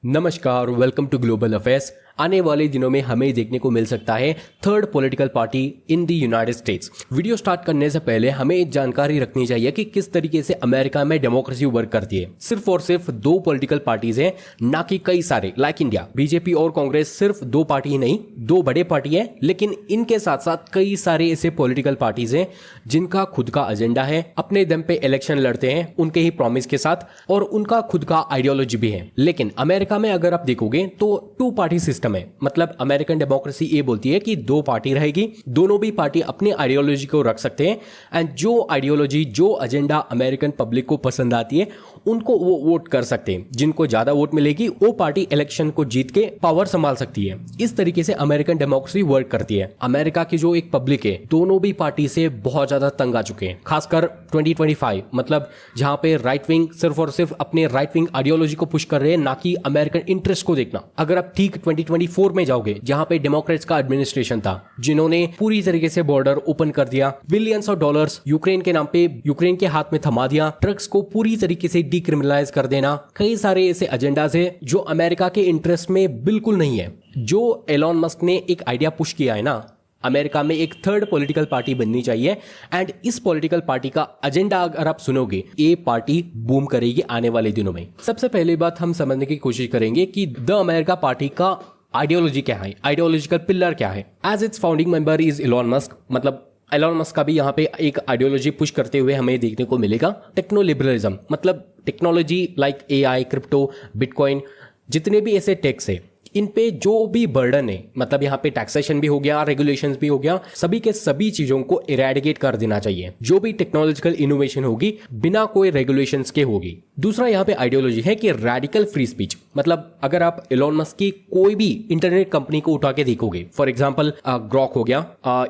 नमस्कार, welcome to global affairs. आने वाले दिनों में हमें देखने को मिल सकता है third political party in the United states. Video start करने से पहले हमें जानकारी रखनी चाहिए कि किस तरीके से अमेरिका में डेमोक्रेसी वर्क करती है। सिर्फ और सिर्फ दो पॉलिटिकल पार्टीज हैं, ना कि कई सारे। लाइक इंडिया, बीजेपी और कांग्रेस सिर्फ दो पार्टी ही नहीं, दो बड़े पार्टी है, लेकिन इनके साथ साथ कई सारे ऐसे पॉलिटिकल पार्टीज हैं जिनका खुद का एजेंडा है, अपने दम पे इलेक्शन लड़ते हैं उनके ही प्रॉमिस के साथ, और उनका खुद का आइडियोलॉजी भी है। लेकिन अमेरिका में अगर आप देखोगे तो टू पार्टी सिस्टम है। मतलब अमेरिकन डेमोक्रेसी ये बोलती है कि दो पार्टी रहेगी, दोनों भी पार्टी अपनी आइडियोलॉजी को रख सकते हैं, एंड जो आइडियोलॉजी, जो एजेंडा अमेरिकन पब्लिक को पसंद आती है उनको वो वोट कर सकते हैं। जिनको ज्यादा वोट मिलेगी वो पार्टी इलेक्शन को जीत के पावर संभाल सकती है। इस तरीके से अमेरिकन डेमोक्रेसी वर्क करती है। अमेरिका की जो एक पब्लिक है, दोनों भी पार्टी से बहुत ज्यादा तंग आ चुके हैं, खासकर 2025, मतलब जहां पे राइट विंग सिर्फ और सिर्फ अपने राइट विंग आइडियोलॉजी को पुश कर रहे हैं, ना कि अमेरिकन इंटरेस्ट को देखना। अगर आप ठीक 2024 में जाओगे, जहां पे डेमोक्रेट्स का एडमिनिस्ट्रेशन था, जिन्होंने पूरी तरीके से बॉर्डर ओपन कर दिया, बिलियंस ऑफ डॉलर्स यूक्रेन के नाम पे यूक्रेन के हाथ में थमा दिया, ड्रग्स को पूरी तरीके से डिक्रिमिनलाइज कर देना, कई सारे ऐसे एजेंडाज है जो अमेरिका के इंटरेस्ट में बिल्कुल नहीं है। जो एलॉन मस्क ने एक आइडिया पुश किया है ना, अमेरिका में एक थर्ड पॉलिटिकल पार्टी बननी चाहिए, एंड इस पॉलिटिकल पार्टी का एजेंडा अगर आप सुनोगे, ये पार्टी बूम करेगी आने वाले दिनों में। सबसे पहली बात हम समझने की कोशिश करेंगे कि द अमेरिका पार्टी का आइडियोलॉजी क्या है, आइडियोलॉजिकल पिलर क्या है। As its founding member is Elon Musk, मतलब एलॉन मस्क का भी यहाँ पे एक आइडियोलॉजी पुश करते हुए हमें देखने को मिलेगा, टेक्नो लिबरलिज्म। मतलब technology like AI, crypto, bitcoin, जितने भी ऐसे टेक्स है, इन पे जो भी बर्डन है, मतलब यहाँ पे टैक्सेशन भी हो गया, रेगुलेशंस भी हो गया, सभी के सभी चीजों को इरेडिकेट कर देना चाहिए। जो भी टेक्नोलॉजिकल इनोवेशन होगी बिना कोई रेगुलेशंस के होगी। दूसरा यहाँ पे आइडियोलॉजी है कि रेडिकल फ्री स्पीच। मतलब अगर आप एलॉन मस्क की कोई भी इंटरनेट कंपनी को उठा के देखोगे, फॉर एग्जाम्पल ग्रॉक हो गया,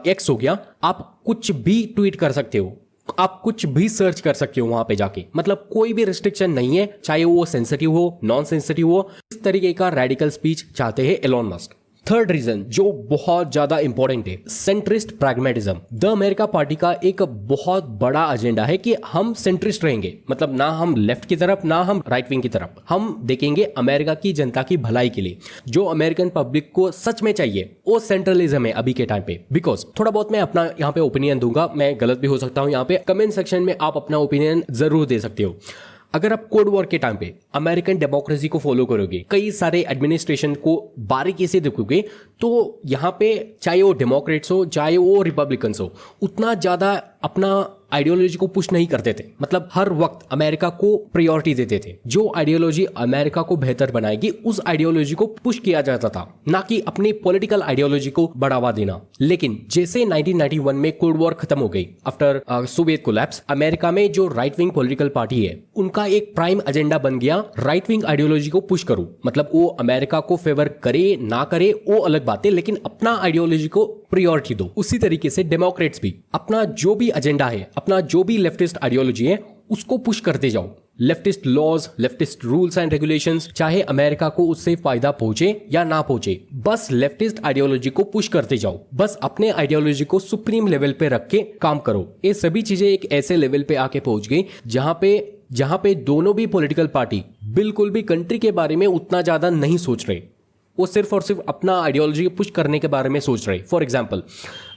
एक्स हो गया, आप कुछ भी ट्वीट कर सकते हो, आप कुछ भी सर्च कर सकते हो वहां पे जाके। मतलब कोई भी रिस्ट्रिक्शन नहीं है, चाहे वो सेंसिटिव हो, नॉन सेंसिटिव हो। इस तरीके का रेडिकल स्पीच चाहते हैं एलॉन मस्क। थर्ड रीजन जो बहुत ज्यादा इंपॉर्टेंट है, centrist pragmatism. The America party का एक बहुत बड़ा एजेंडा है कि हम सेंट्रिस्ट रहेंगे, मतलब ना हम लेफ्ट की तरफ ना हम राइट विंग की तरफ। हम देखेंगे अमेरिका की जनता की भलाई के लिए, जो अमेरिकन पब्लिक को सच में चाहिए वो सेंट्रलिज्म है अभी के टाइम पे। बिकॉज थोड़ा बहुत मैं अपना यहाँ पे ओपिनियन दूंगा, मैं गलत भी हो सकता हूँ, यहाँ पे कमेंट सेक्शन में आप अपना ओपिनियन जरूर दे सकते हो। अगर आप कोल्ड वॉर के टाइम पे अमेरिकन डेमोक्रेसी को फॉलो करोगे, कई सारे एडमिनिस्ट्रेशन को बारीकी से देखोगे, तो यहाँ पे चाहे वो डेमोक्रेट्स हो चाहे वो रिपब्लिकन्स हो, उतना ज्यादा अपना आइडियोलॉजी को पुश नहीं करते थे। मतलब हर वक्त अमेरिका को प्रायोरिटी देते थे। जो आइडियोलॉजी अमेरिका को बेहतर बनाएगी उस आइडियोलॉजी को पुश किया जाता था, ना कि अपनी पॉलिटिकल आइडियोलॉजी को बढ़ावा देना। लेकिन जैसे 1991 में कोल्ड वॉर खत्म हो गई, आफ्टर सोवियत कोलैप्स, अमेरिका में जो राइट विंग पॉलिटिकल पार्टी है, उनका एक प्राइम एजेंडा बन गया राइट विंग आइडियोलॉजी को पुश करो। मतलब वो अमेरिका को फेवर करे ना करे वो अलग बात है, लेकिन अपना आइडियोलॉजी को प्रायोरिटी दो। उसी तरीके से डेमोक्रेट्स भी अपना जो भी एजेंडा है, अपना जो भी लेफ्टिस्ट आइडियोलॉजी है, उसको पुश करते जाओ। Leftist laws, leftist rules and regulations, चाहे अमेरिका को उससे फायदा पहुंचे या ना पहुंचे, बस लेफ्टिस्ट आइडियोलॉजी को पुश करते जाओ। बस अपने आइडियोलॉजी को सुप्रीम लेवल पे रख के काम करो। ये सभी चीजें एक ऐसे लेवल पे आके पहुंच गई जहां पे दोनों भी पॉलिटिकल पार्टी बिल्कुल भी कंट्री के बारे में उतना ज्यादा नहीं सोच रहे, वो सिर्फ और सिर्फ अपना आइडियोलॉजी पुश करने के बारे में सोच रहे। फॉर एग्जाम्पल,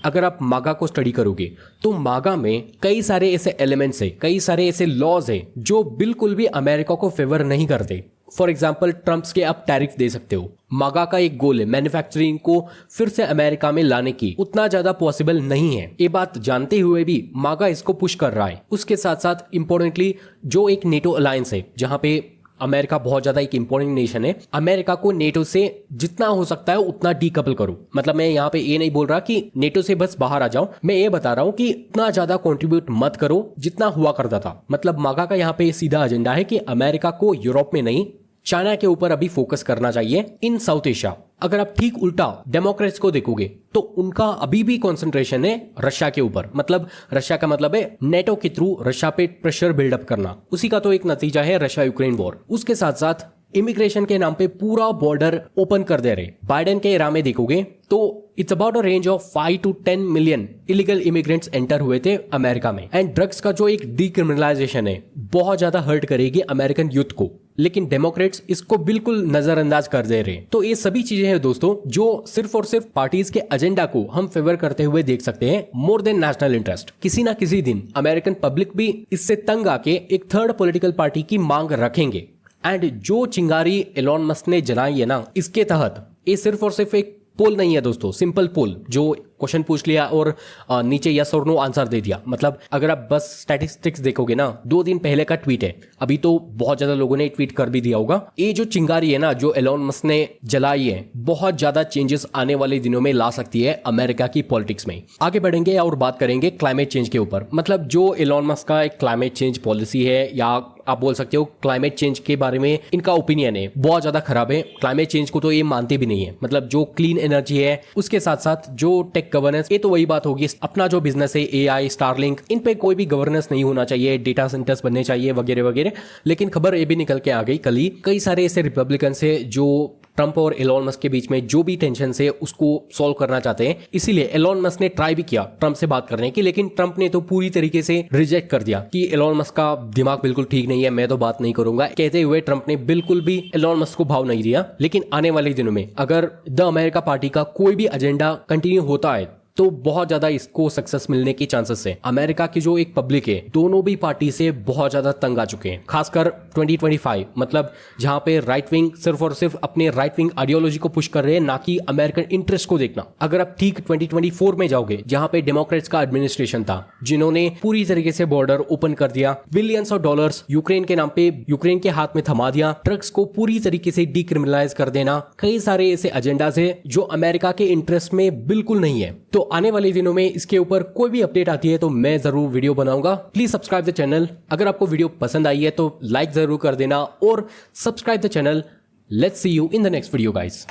अगर आप मागा को स्टडी करोगे तो मागा में कई सारे ऐसे एलिमेंट्स है, कई सारे ऐसे लॉज है जो बिल्कुल भी अमेरिका को फेवर नहीं करते। फॉर एग्जाम्पल, ट्रम्प्स के आप टैरिफ दे सकते हो। मागा का एक गोल है मैन्युफैक्चरिंग को फिर से अमेरिका में लाने की, उतना ज्यादा पॉसिबल नहीं है। ये बात जानते हुए भी मागा इसको पुश कर रहा है। उसके साथ साथ इंपॉर्टेंटली जो एक नेटो अलायंस है, जहां पे अमेरिका बहुत ज्यादा एक इंपॉर्टेंट नेशन है, अमेरिका को नेटो से जितना हो सकता है उतना डीकपल करो। मतलब मैं यहाँ पे ये नहीं बोल रहा कि नेटो से बस बाहर आ जाओ, मैं ये बता रहा हूँ कि इतना ज्यादा कंट्रीब्यूट मत करो जितना हुआ करता था। मतलब मागा का यहाँ पे सीधा एजेंडा है कि अमेरिका को यूरोप में नहीं, चाइना के ऊपर अभी फोकस करना चाहिए इन साउथ एशिया। अगर आप ठीक उल्टा डेमोक्रेट्स को देखोगे तो उनका अभी भी कंसंट्रेशन है रशिया के ऊपर। मतलब रशिया का मतलब है नेटो के थ्रू रशिया पे प्रेशर बिल्डअप करना। उसी का तो एक नतीजा है रशिया यूक्रेन वॉर। उसके साथ साथ इमिग्रेशन के नाम पे पूरा बॉर्डर ओपन कर दे रहे। बाइडेन के एरा में देखोगे तो it's about a range of 5 to 10 million illegal immigrants enter हुए थे अमेरिका में। एंड ड्रग्स का जो एक डिक्रिमिनलाइजेशन है बहुत ज्यादा हर्ट करेगी अमेरिकन यूथ को। लेकिन डेमोक्रेट्स इसको बिल्कुल नजरअंदाज कर दे रहे हैं। तो ये सभी चीजें हैं दोस्तों जो सिर्फ और सिर्फ पार्टीज के एजेंडा को हम फेवर करते हुए देख सकते हैं मोर देन नेशनल इंटरेस्ट। किसी ना किसी दिन अमेरिकन पब्लिक भी इससे तंग आके एक थर्ड पॉलिटिकल पार्टी की मांग रखेंगे। एंड जो चिंगारी एलॉन मस्क ने जलाई है ना, इसके तहत ये सिर्फ और सिर्फ एक पोल नहीं है दोस्तों, सिंपल पोल जो क्वेश्चन पूछ लिया और नीचे यस और नो आंसर दे दिया। मतलब अगर आप बस स्टैटिस्टिक्स देखोगे ना, 2 दिन पहले का ट्वीट है, अभी तो बहुत ज्यादा लोगों ने ट्वीट कर भी दिया होगा। ये जो चिंगारी है ना जो एलॉन मस्क ने जलाई है, बहुत ज्यादा चेंजेस आने वाले दिनों में ला सकती है अमेरिका की पॉलिटिक्स में। आगे बढ़ेंगे और बात करेंगे क्लाइमेट चेंज के ऊपर। मतलब जो एलॉन मस्क का एक क्लाइमेट चेंज पॉलिसी है, या आप बोल सकते हो क्लाइमेट चेंज के बारे में इनका ओपिनियन है, बहुत ज्यादा खराब है। क्लाइमेट चेंज को तो ये मानते भी नहीं है। मतलब जो क्लीन एनर्जी है उसके साथ साथ जो टेक गवर्नेंस, ये तो वही बात होगी, अपना जो बिजनेस है एआई, स्टारलिंक, इन पे कोई भी गवर्नेंस नहीं होना चाहिए, डेटा सेंटर्स बनने चाहिए वगैरह वगैरह। लेकिन खबर ये भी निकल के आ गई कल ही, कई सारे ऐसे रिपब्लिकन है जो ट्रंप और एलॉन मस्क के बीच में जो भी टेंशन है उसको सॉल्व करना चाहते हैं। इसीलिए एलॉन मस्क ने ट्राई भी किया ट्रंप से बात करने की, लेकिन ट्रंप ने तो पूरी तरीके से रिजेक्ट कर दिया कि एलॉन मस्क का दिमाग बिल्कुल ठीक नहीं है, मैं तो बात नहीं करूंगा। कहते हुए ट्रंप ने बिल्कुल भी एलॉन मस्क को भाव नहीं दिया। लेकिन आने वाले दिनों में अगर द अमेरिका पार्टी का कोई भी एजेंडा कंटिन्यू होता है तो बहुत ज्यादा इसको सक्सेस मिलने की चांसेस है। अमेरिका की जो एक पब्लिक है दोनों भी पार्टी से बहुत ज्यादा तंग आ चुके हैं, खासकर 2025, मतलब जहां पे राइट विंग सिर्फ और सिर्फ अपने राइट विंग आइडियोलॉजी को पुश कर रहे हैं, ना कि अमेरिकन इंटरेस्ट को देखना। अगर आप ठीक 2024 में जाओगे जहां पे डेमोक्रेट्स का एडमिनिस्ट्रेशन था, जिन्होंने पूरी तरीके से बॉर्डर ओपन कर दिया, बिलियंस ऑफ डॉलर्स यूक्रेन के नाम पे यूक्रेन के हाथ में थमा दिया, ड्रग्स को पूरी तरीके से डिक्रिमिनलाइज कर देना, कई सारे ऐसे एजेंडाज है जो अमेरिका के इंटरेस्ट में बिल्कुल नहीं है। तो आने वाले दिनों में इसके ऊपर कोई भी अपडेट आती है तो मैं जरूर वीडियो बनाऊंगा। Please subscribe the channel. अगर आपको वीडियो पसंद आई है तो लाइक जरूर कर देना और subscribe the channel. Let's see you in the next video guys.